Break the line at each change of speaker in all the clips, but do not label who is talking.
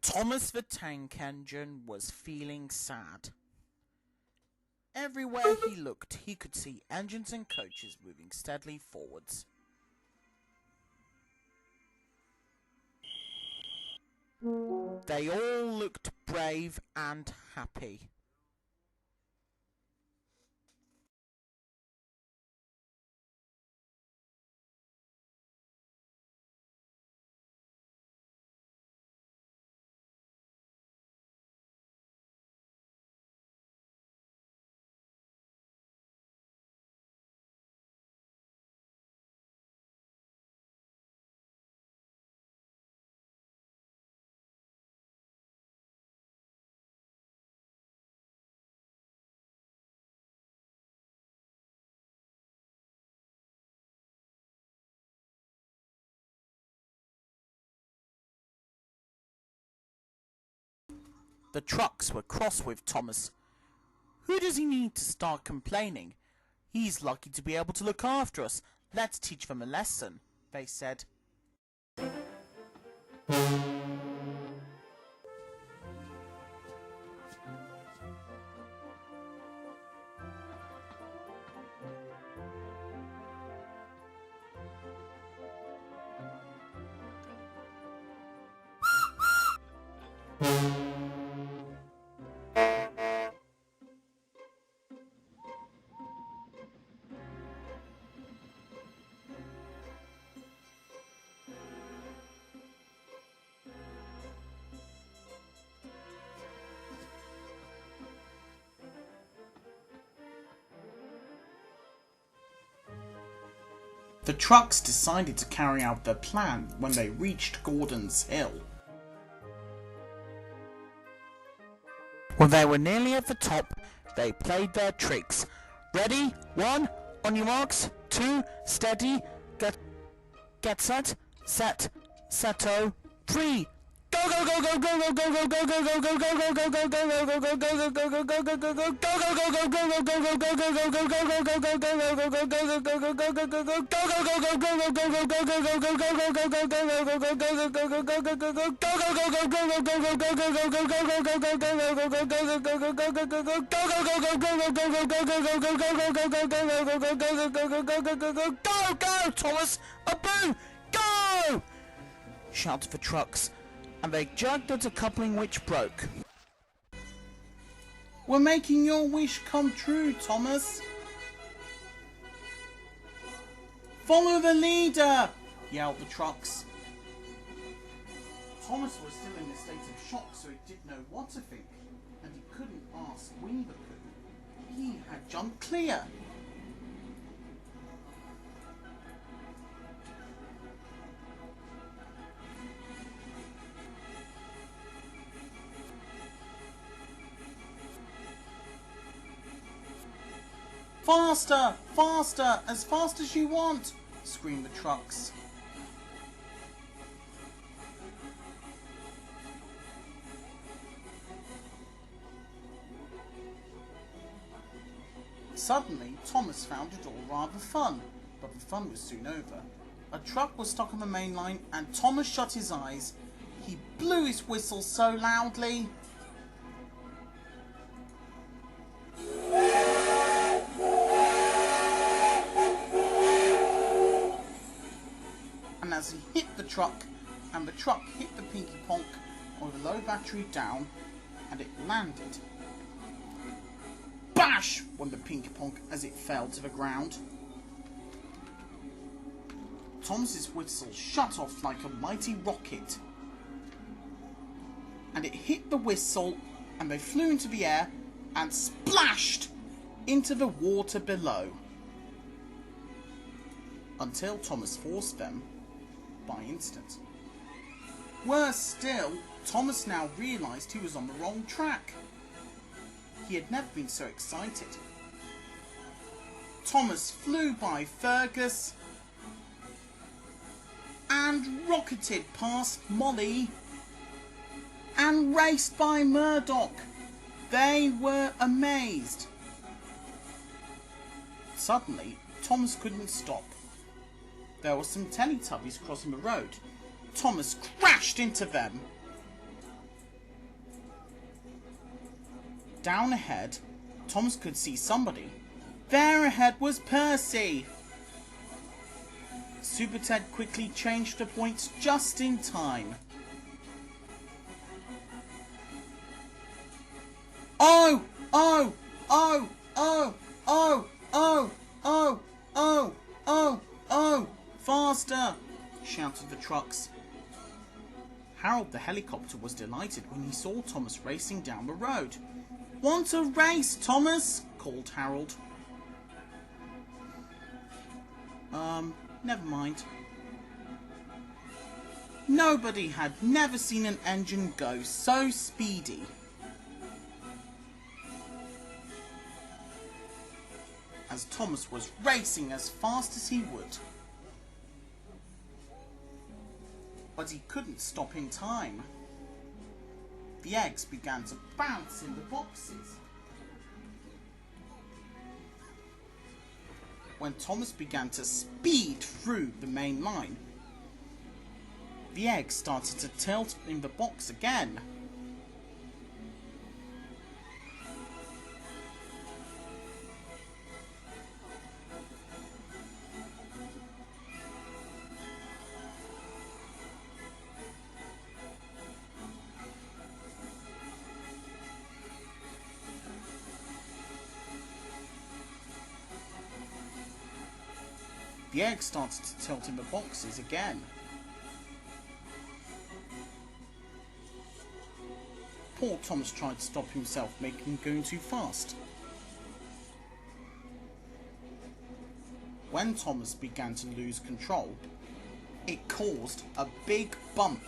Thomas the Tank Engine was feeling sad. Everywhere he looked, he could see engines and coaches moving steadily forwards. They all looked brave and happy. The trucks were cross with Thomas. Who does he need to start complaining? He's lucky to be able to look after us. Let's teach them a lesson, they said. The trucks decided to carry out their plan when they reached Gordon's Hill. When they were nearly at the top, they played their tricks. Ready? 1, on your marks, 2, steady, get set, setto, 3. Go go go go go go go go go go go go go go go go, Thomas, a boo, go! Shouted the trucks, and they jerked at a coupling which broke. We're making your wish come true, Thomas. Follow the leader, yelled the trucks. Thomas was still in a state of shock, so he didn't know what to think, and he couldn't ask Winnie the Pooh. He had jumped clear. Faster! Faster! As fast as you want! Screamed the trucks. Suddenly, Thomas found it all rather fun, but the fun was soon over. A truck was stuck on the main line, and Thomas shut his eyes. He blew his whistle so loudly. And as he hit the truck, and the truck hit the Pinky Ponk with a low battery down, and it landed. Bash! Went the Pinky Ponk as it fell to the ground. Thomas's whistle shut off like a mighty rocket, and it hit the whistle, and they flew into the air and splashed into the water below, until Thomas forced them by instant. Worse still, Thomas now realised he was on the wrong track. He had never been so excited. Thomas flew by Fergus and rocketed past Molly and raced by Murdoch. They were amazed. Suddenly, Thomas couldn't stop. There were some Teletubbies crossing the road. Thomas crashed into them Down ahead, Thomas could see somebody. There ahead was Percy! SuperTed quickly changed the points just in time. Oh! Oh! Oh! Oh! Oh! Oh! Oh! Oh! Oh! Oh! Faster! Shouted the trucks. Harold the helicopter was delighted when he saw Thomas racing down the road. Want a race, Thomas? Called Harold. Never mind. Nobody had never seen an engine go so speedy. As Thomas was racing as fast as he would. But he couldn't stop in time. The eggs began to bounce in the boxes. When Thomas began to speed through the main line, the eggs started to tilt in the box again. The egg started to tilt in the boxes again. Poor Thomas tried to stop himself making going too fast. When Thomas began to lose control, it caused a big bump.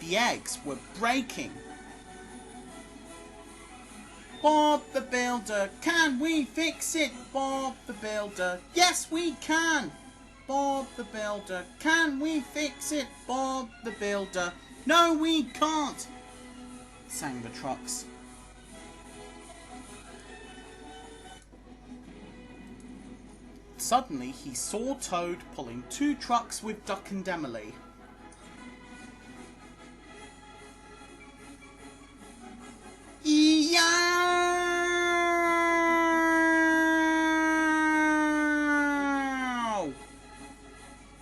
The eggs were breaking. Bob the Builder, can we fix it? Bob the Builder, yes we can! Bob the Builder, can we fix it? Bob the Builder, no we can't! Sang the trucks. Suddenly he saw Toad pulling 2 trucks with Duck and Emily.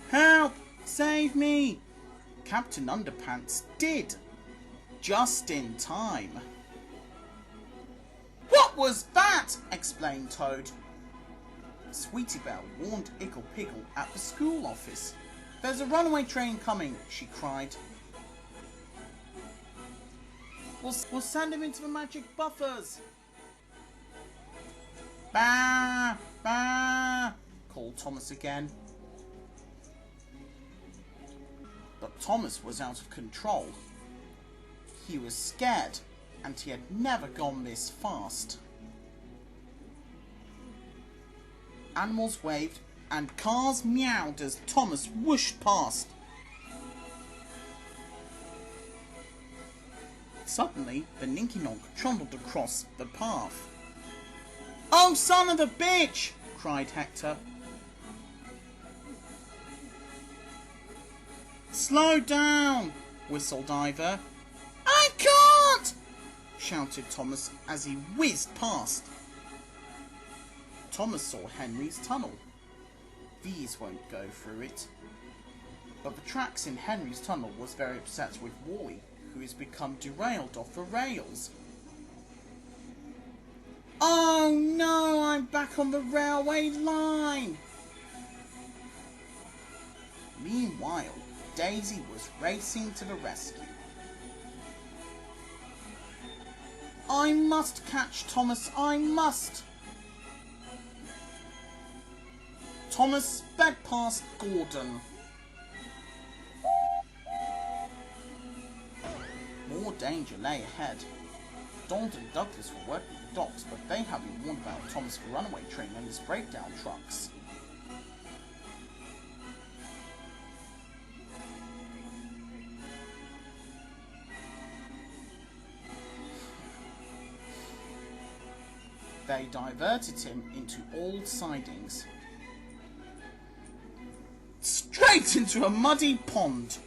Help! Save me! Captain Underpants did. Just in time. What was that? Explained Toad. Sweetie Belle warned Igglepiggle at the school office. There's a runaway train coming, she cried. We'll send him into the magic buffers. Bah! Bah! Called Thomas again. But Thomas was out of control. He was scared, and he had never gone this fast. Animals waved, and cars meowed as Thomas whooshed past. Suddenly, the Ninky Nonk trundled across the path. Oh, son of a bitch! Cried Hector. Slow down! Whistled Ivor. I can't! Shouted Thomas as he whizzed past. Thomas saw Henry's tunnel. These won't go through it. But the tracks in Henry's tunnel was very upset with Wally, who has become derailed off the rails. Oh no, I'm back on the railway line! Meanwhile, Daisy was racing to the rescue. I must catch Thomas, I must! Thomas sped past Gordon. More danger lay ahead. Donald and Douglas were working the docks, but they had been warned about Thomas the runaway train and his breakdown trucks. They diverted him into old sidings. Straight into a muddy pond.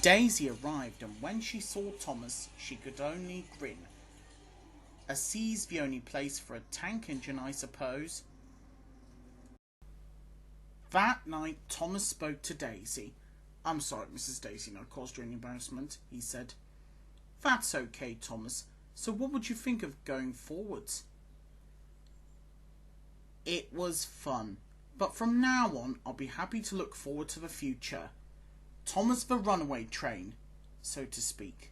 Daisy arrived, and when she saw Thomas, she could only grin. A sea's the only place for a tank engine, I suppose. That night, Thomas spoke to Daisy. "I'm sorry, Mrs. Daisy, I caused you any embarrassment," he said. "That's okay, Thomas. So what would you think of going forwards?" "It was fun, but from now on I'll be happy to look forward to the future. Thomas the runaway train, so to speak."